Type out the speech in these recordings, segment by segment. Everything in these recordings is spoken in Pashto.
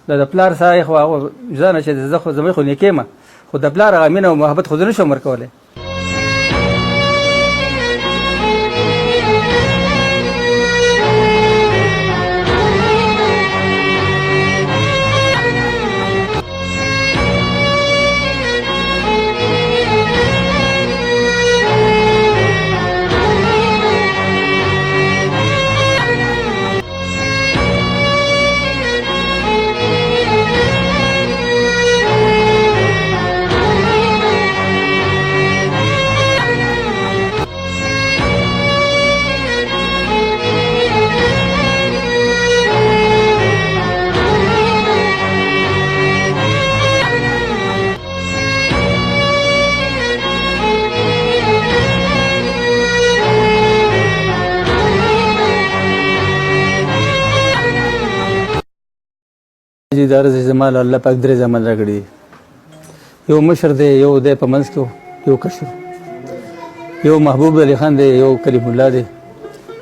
د پلار سره خو هغه ځان چې زه خو زمې خو نیکې ما خو د پلار هغه مینه او محبت خو نه شم ورکولی. دا رزق زما له الله پاک درې زامن راکړي، یو مشر دی، یو دی په منځ کې یو کشر، یو محبوب علي خان دی، یو کلیم الله دی،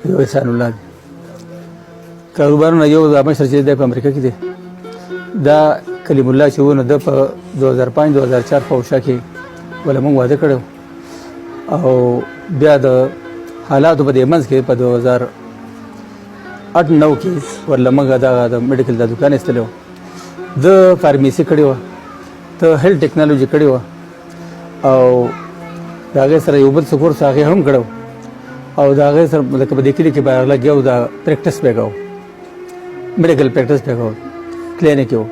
یو احسان الله دی. کاروبارونه یو د مشر چې دی په امریکا کې دی، دا کلیم الله چې و نو د په 2005-2004 په وشا کې ولا موږ واده کړو او بیا د حالاتو په دې منځ کې په 2008-9 کې ورله موږ د میډیکل د دکان ایستلی و، د فارمیسي کړې وه، د هیلث ټیکنالوژي کړې وه او د هغې سره یو بل څه کورس هغې هم کړی و او د هغې سره لکه په دې کلي کې به لګیا و، د پریکټس پې کوو، میډیکل پریکټس پې کوو، کلینیک و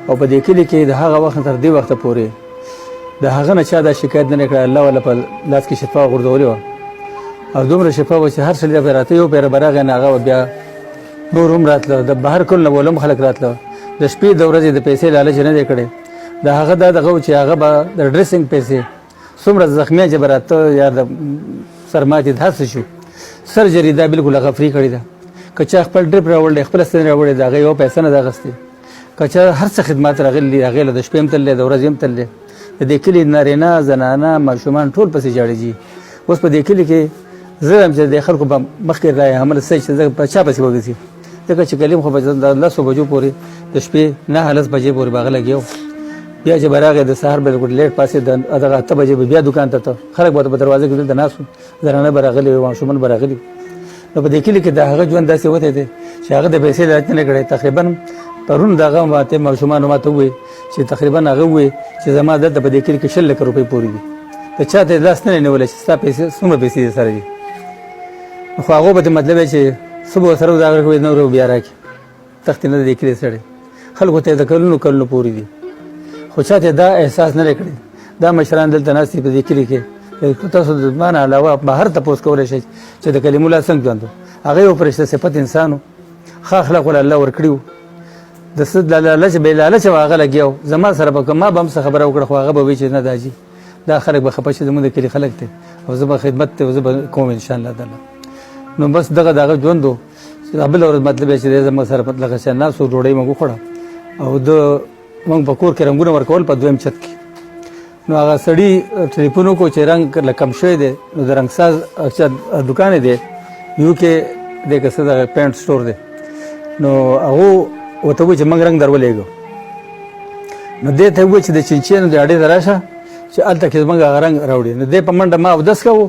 او په دې کلي کې د هغه وخت تر دې وخته پورې د هغه نه چا دا شکایت نه کړی، الله والا په لاس کې شفا غورځولې وه او دومره شفا وه چې هر سړي ته راته یو پیره به راغی، نه هغه بیا نور هم راتله، د بهر کل نه ولم خلک راتله، د شپې د ورځې د پیسې لالچ نه دی کړی. د هغه دا دغه و چې هغه به د ډریسنګ پیسې څومره زخمیان چې به راته یا د سر ماتې د هر څه شو سرجري دا بالکل هغه فري کړې ده. که چا خپل ډریپ راوړی، خپله ستن راوړې، د هغې یو پیسه نه ده اخیستې. که چا هر څه خدمات راغلي هغې له د شپې هم تللی، د ورځې هم تللی. د دې کلي نارینه زنانه ماشومان ټول پسې جاړېږي. اوس په دې کلي کې زه یم چې د خلکو به مخکې رایې حمل صحیح چې زه په چا پسې وګرځي، ځکه چې کلیم خو به د 10 بجو پورې د شپې 9-10 بجې پورې به هغه لګیا و. بیا چې به راغی د سهار بالکل لیټ پاسې د دغه 8 بجې به بیا دوکان ته خلک به په دروازه کې دلته ناست وو، زنانه به راغلي وو، ماشومان به راغلي وو. نو په دې کلي کې د هغه ژوند داسې وتی دی چې هغه د پیسې لالچ نه کړی. تقریبا پرون د هغه ماته ماشومانو ماته ووایي چې تقریبا هغه ووایي چې زما دلته په دې کلي کې 6 لک روپۍ پورې دي، د چا ته لاس نه نیولی چې ستا پیسې څومره پیسې دې سره دي. خو هغو به ته مطلب یې چې صبح سره د هغه کوي نور بیا راکړي، تختې نه دی کلي سړی، خلکو ته د کلونو کلونو پورې دي، خو چا ته دا احساس نه دی کړی. دا مشران دلته ناست دي په دې کلي کې، تاسو د ما نه علاوه بهر تپوس کولی شئ چې د کلیم الله څنګه ژوند و. هغه یو فرشته صفت انسان و، ښه اخلاق ول الله ورکړي وو، د څه لالچ بې لالچه به هغه لګیا و. زما سره به ما به هم څه خبره وکړه خو هغه به وایي چې نه داجي دا خلک به خفه شي، زموږ د کلي خلک دی او زه به خدمت ته زه به کوم انشاءالله تعالی. نو بس دغه ژوند و. بله ورځ مطلب یې چې دی زموږ سره لکه چې ناست و، ډوډۍ موږ وخوړه او د موږ په کور کې رنګونه ورکول په 2م چت کې. نو هغه سړي ټلیفون وکړو چې رنګ کم شوی دی، نو د رنګساز دوکان دی یو کې دی که څه دغه پینټ سټور دی، نو هغو ورته ووایي چې موږ رنګ در ولېږو. نو دې ته ووایي چې د چینچیانو د اډې ته راشه چې هلته کې زموږ هغه رنګ راوړي. نو دی په منډه ما اودس کوو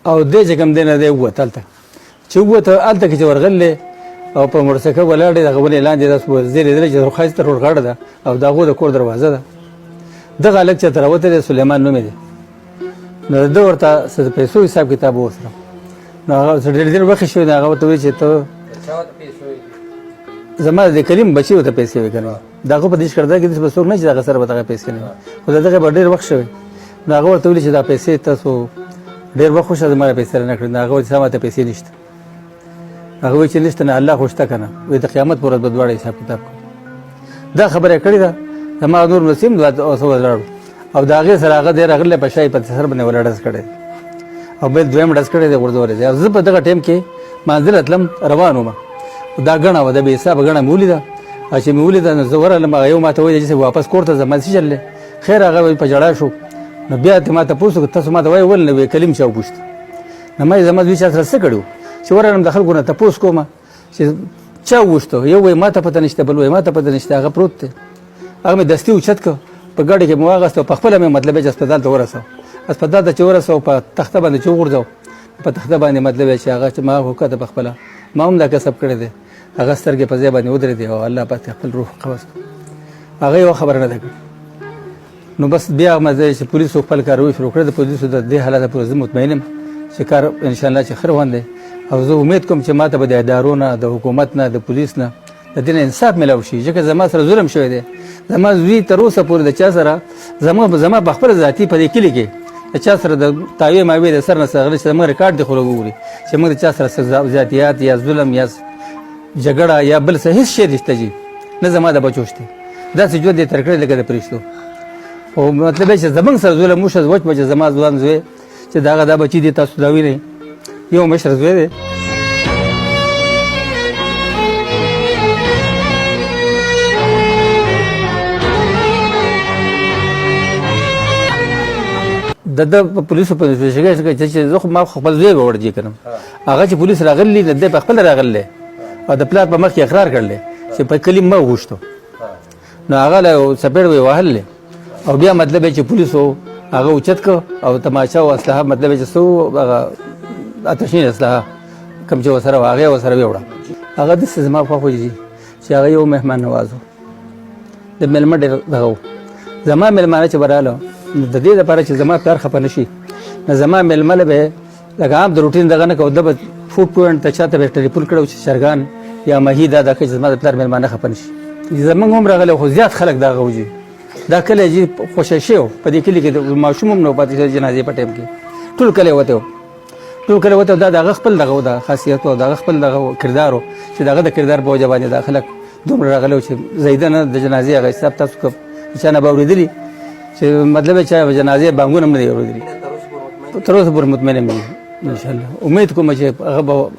او دی چې کوم دی نه دی ووت هلته چې ووت هلته کې چې ورغلی او په موټرسایکل ولاړ دی، دغه ونې لاندې داسې زه لیدلی چې ښایسته روډ غاړه ده او د هغو د کور دروازه ده. دغه هلک چې ته راوتی دی سلیمان نوم یې دی. نو ده ورته څه د پیسو حساب کتاب ووسره. نو هغه ډېر وخت شوی دی، هغه ورته وایي چې ته زما د کلیم بچي ورته پیسې وې که نه، د هغه په دې شکرده کې داسې به څوک نه چې د هغه سره به دغه پیسې نه وي، خو د دغه به ډېر وخت شوی. نو هغه ورته ویلي چې دا پیسې تاسو ډېر وخت خوښه زما پیسې را نه کړې. نو هغه وایي چې ما ته پیسې نشته. هغه وایي چې نشته، نه الله خو شته که نه، وایي د قیامت په ورځ به دواړه حساب کتاب کوو. دا خبره یې کړې ده. زما نور نسیم اوسه ولاړو او د هغې سره هغه دی راغلی په شای په سر باندې ولا ډز کړی او بل 2م ډز کړی دی غورځولی دی. زه په دغه ټایم کې منزل تلم روان وم، دا ګڼه وه، د بې حسابه ګڼه مې ولیده. چې مې ولیده نو زه ورغلم، هغه یو ما ته وایي چې واپس کور ته ځم. ما څه چللی خیر هغه په ژړا شو. نو بیا ته ما تپوس وکړه تاسو ما ته وایي ولې نه وایي کلیم چا وپوښته. نو ما یې زما دوی چا سره څه کړي وو چې ورغلم د خلکو نه تپوس کومه چې چا وغوښتو، یو وایي ما ته پته نشته، بل وایي ما ته پته نشته، هغه پروت دی. هغه مې دستي اوچت کړ، په ګاډۍ کې مې واغېست او په خپله مې مطلب چې هسپتال ته ورسو. هسپتال ته چې ورسو په تخته باندې چې وغورځو، په تخته باندې مطلب چې هغه چې ما وکته په خپله ما هم دا کسب کړی دی. هغه سترګې په ځای باندې ودرېدې او الله پاک خپل روح قبض کړ. هغه یوه خبره نه ده کړې. نو بس بیا مزه چې پولیسو خپل کاروي شروع کړه. د پولیسو د دې حالت پورې زه مطمئن یم چې کار انشاءالله چې ښه روان دی او زه امید کوم چې ما ته به د ادارو نه، د حکومت نه، د پولیس نه د دې نه انصاف میلاو شي. ځکه زما سره ظلم شوی دی. زما زوی تر اوسه پورې د چا سره زما په خپله ذاتي په دې کلي کې د چا سره د تاویې ماویې د سر نه څرغلي چې زموږ ریکارډ دی خو وګوري چې موږ د چا سره زیاتیات یا ظلم یا جګړه یا بل څه هېڅ شی نشته جي. نه زما د بچو شته، داسې ژوند یې تېر کړی لکه د پرښتو. او مطلب یې چې زموږ سره ظلم وشو، وچ بچ زما ځوان زوی چې د هغه دا بچي دي تاسو دا وینئ، یو مشر زوی دی. د ده په پولیسو په انویسټیګیشن کې چې زه خو ما خپل زوی به ورجې کړم. هغه چې پولیس راغلي د دی په خپله راغلی او د پلار په مخ کې اقرار کړلی چې په کلیم ما وغوښتو. نو هغه له څپېړ به یې وهلی او بیا مطلب یې چې پولیسو هغه اوچت کړ او تماچه او اسلحه مطلب یې چې څه هغه اتشین اسلحه کوم چې ورسره وه هغه یې ورسره ویوړه. هغه داسې زما خوښ وي چې هغه یو مهمان نواز و، د مېلمه ډېر دغه و. زما مېلمانه چې به راله د دې لپاره چې زما پلار خفه نه شي، نو زما مېلمه له به لکه عام د روټین دغه نه کوو، ده به فوډ پوینټ ته چا ته به یې ټلیفون کړی و چې چرګان یا ماهي دا کوي چې زما د پلار مېلمانه خفه نه شي. زمونږ هم راغلی خو زیات خلک دغه وجي دا کلی جي خوشی شوی و. په دې کلي کې د ماشوم هم نه و پاتې شوی جنازې په ټایم کې. ټول کلی وتی و، ټول کلی وتی و. دا د هغه خپل دغه و، د خاصیت و، د هغه خپل دغه کردار و چې د هغه د کردار په وجه باندې دا خلک دومره راغلی و چې زیده نه د جنازې هغه حساب تاسو که چا نه به اورېدلي چې مطلب یې چا جنازې بانګونه هم نه دي اورېدلي. تر اوسه پورې مطمئن یم انشاءالله. امید کوم چې هغه به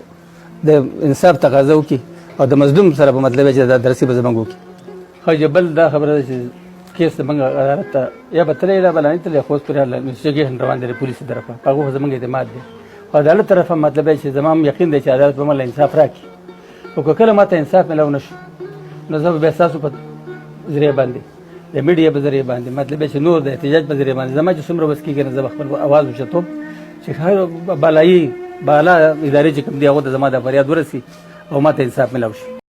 د انصاف تقاضا وکړي او د مظلوم سره په مطلب چې دا درسي به زموږ وکړي. خو بل دا خبره ده چې کیس زموږ عدالت ته یا به تللی یا به لا نه تللی، خو اوس پورې انویسټیګیشن روان دی د پولیسو طرفه، په هغو خو زموږ اعتماد دی. خو عدالت طرفه مطلب چې زما هم یقین دی چې عدالت به مله انصاف راکړي. خو که کله ما ته انصاف میلاو نه شو نو زه به بیا ستاسو په ذریعه باندې د میډیا په ذریعه باندې مطلب چې نور د احتجاج په ذریعه باندې زما چې څومره وس کېږي نه زه به خپل اواز اوچتوم چې بالا ادارې چې کوم دي هغو ته زما د فریاد ورسي او ما ته انصاف میلاو شي.